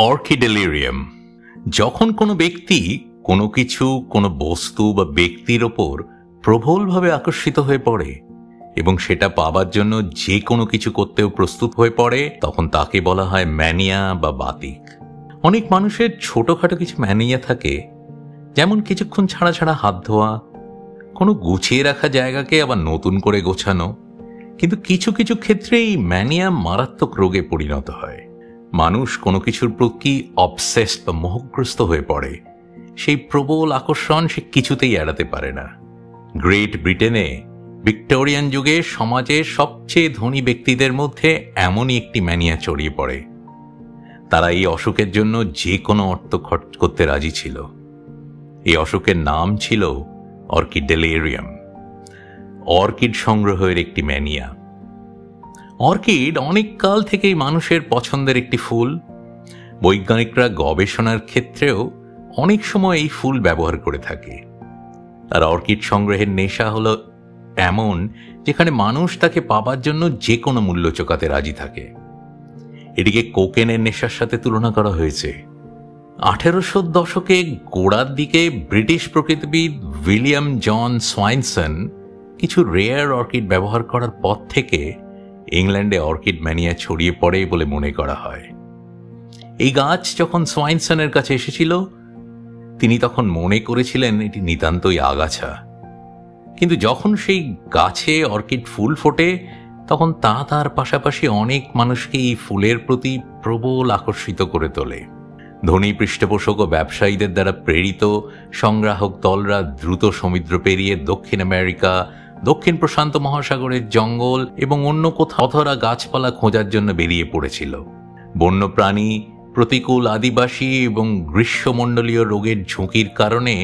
অর্কিডেলিরিয়াম। যখন কোনো ব্যক্তি কোনো কিছু, কোনো বস্তু বা ব্যক্তির ওপর প্রবলভাবে আকর্ষিত হয়ে পড়ে এবং সেটা পাবার জন্য যে কোনো কিছু করতেও প্রস্তুত হয়ে পড়ে, তখন তাকে বলা হয় ম্যানিয়া বা বাতিক। অনেক মানুষের ছোটখাটো কিছু ম্যানিয়া থাকে, যেমন কিছুক্ষণ ছাড়া ছাড়া হাত ধোয়া, কোনো গুছিয়ে রাখা জায়গাকে আবার নতুন করে গোছানো। কিন্তু কিছু কিছু ক্ষেত্রে এই ম্যানিয়া মারাত্মক রোগে পরিণত হয়। মানুষ কোনো কিছুর প্রতি অবসেসড বা মোহগ্রস্ত হয়ে পড়ে। সেই প্রবল আকর্ষণ সে কিছুতেই এড়াতে পারে না। গ্রেট ব্রিটেনে ভিক্টোরিয়ান যুগে সমাজের সবচেয়ে ধনী ব্যক্তিদের মধ্যে এমনই একটি ম্যানিয়া ছড়িয়ে পড়ে। তারা এই অসুখের জন্য যে কোনো অর্থ খরচ করতে রাজি ছিল। এই অসুখের নাম ছিল অর্কিডেলিরিয়াম, অর্কিড সংগ্রহের একটি ম্যানিয়া। অর্কিড অনেক কাল থেকেই মানুষের পছন্দের একটি ফুল। বৈজ্ঞানিকরা গবেষণার ক্ষেত্রেও অনেক সময় এই ফুল ব্যবহার করে থাকে। আর অর্কিড সংগ্রহের নেশা হলো এমন, যেখানে মানুষ তাকে পাবার জন্য যে কোনো মূল্য চোকাতে রাজি থাকে। এটিকে কোকেনের নেশার সাথে তুলনা করা হয়েছে। 1800 দশকে গোড়ার দিকে ব্রিটিশ প্রকৃতিবিদ উইলিয়াম জন সোয়াইনসন কিছু রেয়ার অর্কিড ব্যবহার করার পর থেকে ইংল্যান্ডে অর্কিড ম্যানিয়া ছড়িয়ে পড়ে বলে মনে করা হয়। এই গাছ যখন সোয়াইনসনের কাছে এসেছিল, তিনি তখন মনে করেছিলেন এটি নিতান্তই আগাছা। কিন্তু যখন সেই গাছে অর্কিড ফুল ফোটে, তখন তা তার পাশাপাশি অনেক মানুষকে এই ফুলের প্রতি প্রবল আকর্ষিত করে তোলে। ধনী পৃষ্ঠপোষক ও ব্যবসায়ীদের দ্বারা প্রেরিত সংগ্রাহক দলরা দ্রুত সমুদ্র পেরিয়ে দক্ষিণ আমেরিকা, দক্ষিণ প্রশান্ত মহাসাগরের জঙ্গল এবং অন্য কোথাও অধরা গাছপালা খোঁজার জন্য বেরিয়ে পড়েছিল। বন্যপ্রাণী, প্রতিকূল আদিবাসী এবং গ্রীষ্মমণ্ডলীয় রোগের ঝুঁকির কারণে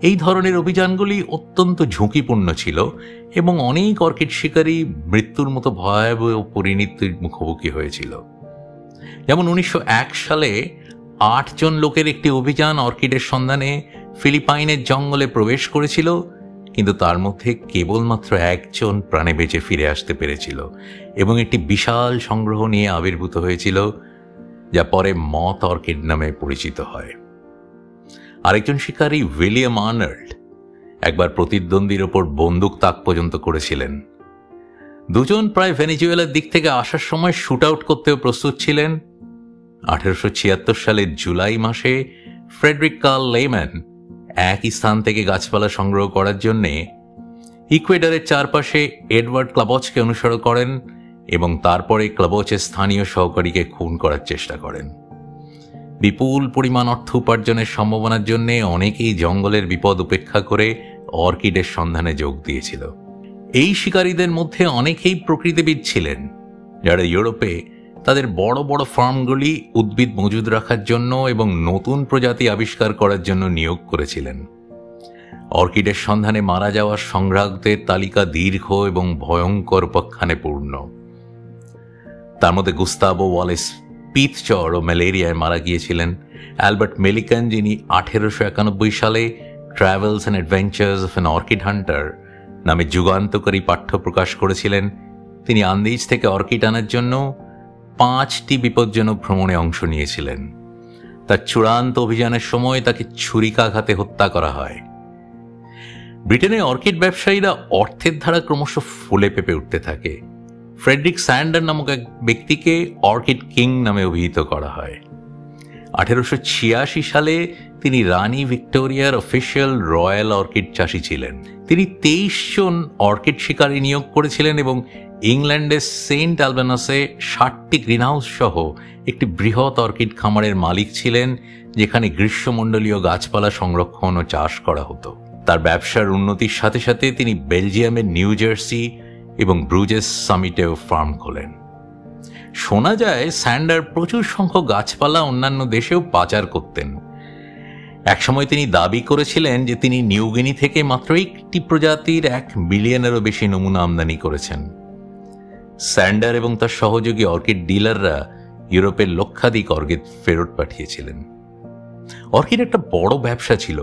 এই ধরনের অভিযানগুলি অত্যন্ত ঝুঁকিপূর্ণ ছিল এবং অনেক অর্কিড শিকারী মৃত্যুর মতো ভয়াবহ পরিণতির মুখোমুখি হয়েছিল। যেমন 1901 সালে 8 জন লোকের একটি অভিযান অর্কিডের সন্ধানে ফিলিপাইনের জঙ্গলে প্রবেশ করেছিল, কিন্তু তার মধ্যে কেবলমাত্র 1 জন প্রাণে বেঁচে ফিরে আসতে পেরেছিল এবং একটি বিশাল সংগ্রহ নিয়ে আবির্ভূত হয়েছিল, যা পরে মথ অর্কিড নামে পরিচিত হয়। আরেকজন শিকারী উইলিয়াম আর্নল্ড একবার প্রতিদ্বন্দ্বীর ওপর বন্দুক তাক পর্যন্ত করেছিলেন। দুজন প্রায় ভেনেজুয়েলার দিক থেকে আসার সময় শুট আউট করতেও প্রস্তুত ছিলেন। 1876 সালের জুলাই মাসে ফ্রেডরিক কার্ল লেম্যান একই স্থান থেকে গাছপালা সংগ্রহ করার জন্য ইকুয়েডরের চারপাশে এডওয়ার্ড ক্লাবচকে অনুসরণ করেন এবং তারপরে ক্লাবচের স্থানীয় সহকারীকে খুন করার চেষ্টা করেন। বিপুল পরিমাণ অর্থ উপার্জনের সম্ভাবনার জন্য অনেকেই জঙ্গলের বিপদ উপেক্ষা করে অর্কিডের সন্ধানে যোগ দিয়েছিল। এই শিকারীদের মধ্যে অনেকেই প্রকৃতিবিদ ছিলেন, যারা ইউরোপে তাদের বড় বড় ফার্মগুলি উদ্ভিদ মজুদ রাখার জন্য এবং নতুন প্রজাতি আবিষ্কার করার জন্য নিয়োগ করেছিলেন। অর্কিডের সন্ধানে মারা যাওয়া সংগ্রাহকদের তালিকা দীর্ঘ এবং ভয়ঙ্কর উপাখ্যানে পূর্ণ। তার মধ্যে গুস্তাভো ওয়ালেস পিতজ্বর ও ম্যালেরিয়ায় মারা গিয়েছিলেন। অ্যালবার্ট মেলিকান, যিনি 1891 সালে travels and adventures of an orchid Hunter নামে যুগান্তকারী পাঠ্য প্রকাশ করেছিলেন, তিনি আন্দিজ থেকে অর্কিড আনার জন্য 5টি বিপজ্জনক ভ্রমণে অংশ নিয়েছিলেন। তার চূড়ান্ত অভিযানের সময় তাকে ছুরিকাঘাতে হত্যা করা হয়। ব্রিটেনে অর্কিড ব্যবসায়ীরা অর্থের ধারা ক্রমশ ফুলে পেঁপে উঠতে থাকে। ফ্রেডরিক স্যান্ডার নামক এক ব্যক্তিকে অর্কিড কিং নামে অভিহিত করা হয়। 1886 সালে তিনি রানী ভিক্টোরিয়ার অফিসিয়াল রয়্যাল অর্কিড চাষী ছিলেন। তিনি 23 জন অর্কিড শিকারী নিয়োগ করেছিলেন এবং ইংল্যান্ডের সেন্ট অ্যালবানাসে 60টি গ্রিনহাউস সহ একটি বৃহৎ অর্কিড খামারের মালিক ছিলেন, যেখানে গ্রীষ্মমণ্ডলীয় গাছপালা সংরক্ষণ ও চাষ করা হতো। তার ব্যবসার উন্নতির সাথে সাথে তিনি বেলজিয়ামের নিউ জার্সি এবং ব্রুজেস সামিটেও ফার্ম খোলেন। শোনা যায় স্যান্ডার প্রচুর সংখ্যক গাছপালা অন্যান্য দেশেও পাচার করতেন। একসময় তিনি দাবি করেছিলেন যে তিনি নিউগিনি থেকে মাত্র একটি প্রজাতির 1 মিলিয়নেরও বেশি নমুনা আমদানি করেছেন। স্যান্ডার এবং তার সহযোগী অর্কিড ডিলাররা ইউরোপের লক্ষাধিক অর্কিড ফেরত পাঠিয়েছিলেন। অর্কিড একটা বড় ব্যবসা ছিল।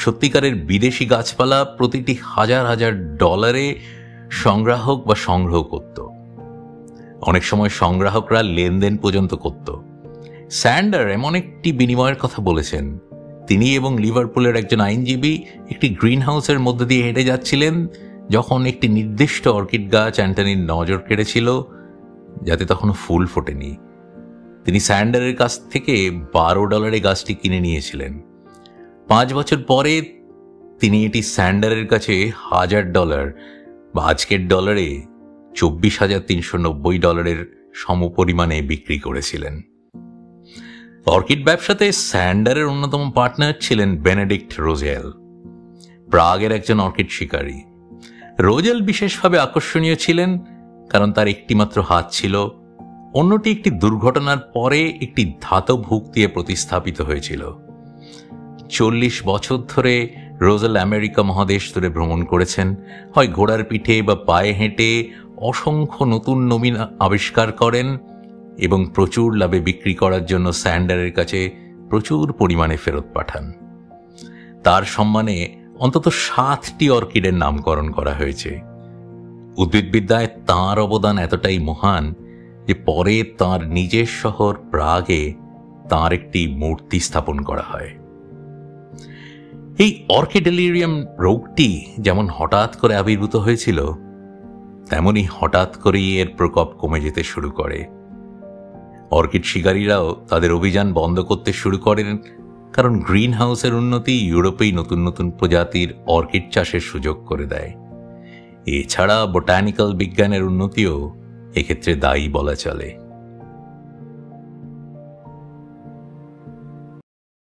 সত্যিকারের বিদেশি গাছপালা প্রতিটি হাজার হাজার ডলারে সংগ্রাহক বা সংগ্রহ করত। অনেক সময় সংগ্রাহকরা লেনদেন পর্যন্ত করত। স্যান্ডার এমন একটি বিনিময়ের কথা বলেছেন। তিনি এবং লিভারপুলের একজন আইনজীবী একটি গ্রিন হাউসের মধ্যে দিয়ে হেঁটে যাচ্ছিলেন যখন একটি নির্দিষ্ট অর্কিড গাছ অ্যান্টনির নজর কেড়েছিল, যাতে তখনও ফুল ফোটেনি। তিনি স্যান্ডারের কাছ থেকে $12 গাছটি কিনে নিয়েছিলেন। 5 বছর পরে তিনি এটি স্যান্ডারের কাছে $1000 বা আজকের ডলারে $24,390 সমপরিমাণে বিক্রি করেছিলেন। অর্কিড ব্যবসাতে স্যান্ডারের অন্যতম পার্টনার ছিলেন বেনেডিক্ট রোজেল, প্রাগের একজন অর্কিড শিকারী। রোজেল বিশেষভাবে আকর্ষণীয় ছিলেন কারণ তার একটিমাত্র হাত ছিল, অন্যটি একটি দুর্ঘটনার পরে একটি ধাতব হুক দিয়ে প্রতিস্থাপিত হয়েছিল। 40 বছর ধরে রোজেল আমেরিকা মহাদেশ ধরে ভ্রমণ করেছেন, হয় ঘোড়ার পিঠে বা পায়ে হেঁটে অসংখ্য নতুন নবীন আবিষ্কার করেন এবং প্রচুর লাভে বিক্রি করার জন্য স্যান্ডারের কাছে প্রচুর পরিমাণে ফেরত পাঠান। তার সম্মানে অন্তত 7টি অর্কিডের নামকরণ করা হয়েছে। উদ্ভিদবিদ্যায় তাঁর অবদান এতটাই মহান যে পরে তাঁর নিজের শহর প্রাগে তাঁর একটি মূর্তি স্থাপন করা হয়। এই অর্কিডেলিরিয়াম রোগটি যেমন হঠাৎ করে আবির্ভূত হয়েছিল, তেমনি হঠাৎ করেই এর প্রকোপ কমে যেতে শুরু করে। অর্কিড শিকারীরাও তাদের অভিযান বন্ধ করতে শুরু করেন, কারণ গ্রিন হাউসের উন্নতি ইউরোপেই নতুন নতুন প্রজাতির অর্কিড চাষের সুযোগ করে দেয়। এছাড়া বোটানিক্যাল বিজ্ঞানের উন্নতিও এক্ষেত্রে দায়ী বলা চলে।